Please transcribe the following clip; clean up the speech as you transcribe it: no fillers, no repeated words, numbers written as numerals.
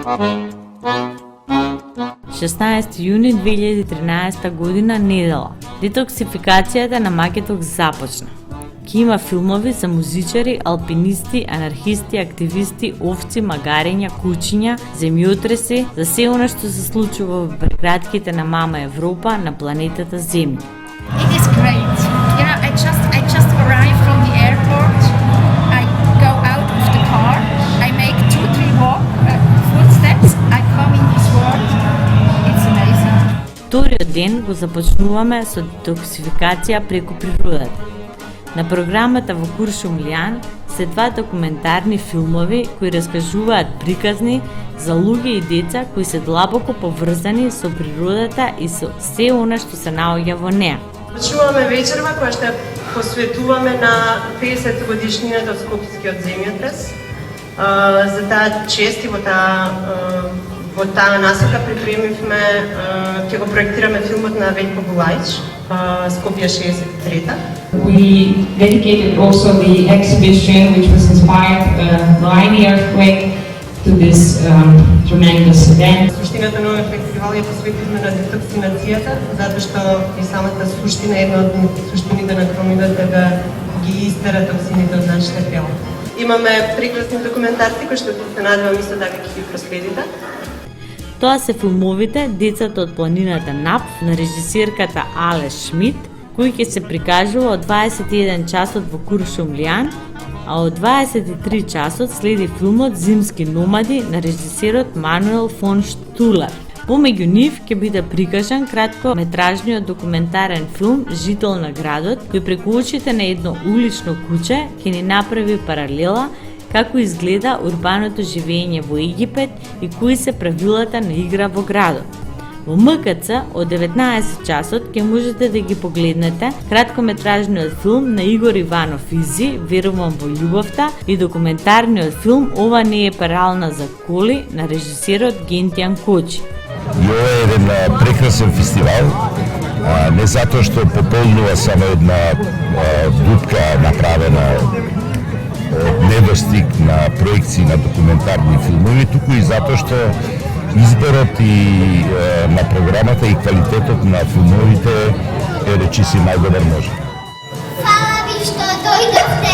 16 јуни 2013 година, недела. Детоксификацијата на Македок започна. Ки има филмови за музичари, алпинисти, анархисти, активисти, овци, магарења, кучиња, земјотреси, за се она што се случува во прегратките на мама Европа, на планетата Земја. It is great. You know, I just arrived from the airport. I go out of the car. I make 2-3 footsteps. I come in this world. It's amazing. Вториот ден го започнуваме со детоксификација преку природата. На програмата во Куршумлијан се 2 документарни филмови кои раскажуваат приказни за луѓе и деца кои се длабоко поврзани со природата и со се она што се наоѓа во неа. Почнуваме вечерва која што посветуваме на 50 годишнината од Скопскиот земјотрес. За таа чест и во таа насока припремивме, ќе го проектираме филмот на Велјко Булајч, Скопје 63-та. We dedicated also the exhibition, which was inspired by the earthquake, to this tremendous event. Суштината на овој фестивал ја посветивме на детоксинацијата, затоа што и самата суштина, една од суштините на кромидот е да ги истера токсините од нашите тела. Имаме прекрасни документарци кои што се надевам исто така ќе ги проследите. Тоа се филмовите Децата од планината Нап на режисерката Але Шмид, кој ќе се прикажува од 21 часот во Куршумлијан, а од 23 часот следи филмот Зимски номади на режисерот Мануел фон Штулер. Помеѓу нив ќе биде прикажан краткометражниот документарен филм Жител на градот, кој преку очите на едно улично куче ќе ни направи паралела како изгледа урбаното живење во Египет и кои се правилата на игра во градот. Во МКЦ од 19 часот ќе можете да ги погледнете краткометражниот филм на Игор Иванов Изи, Верувам во љубовта, и документарниот филм Ова не е парална за коли на режисерот Гентјан Кочи. И ова е еден прекрасен фестивал, не затоа што пополнува само една дупка направена од недостиг на проекции на документарни филмови, туку и затоа што изборот и на програмата и квалитетот на филмовите е речиси најдобар може. Фала ви што дојдовте.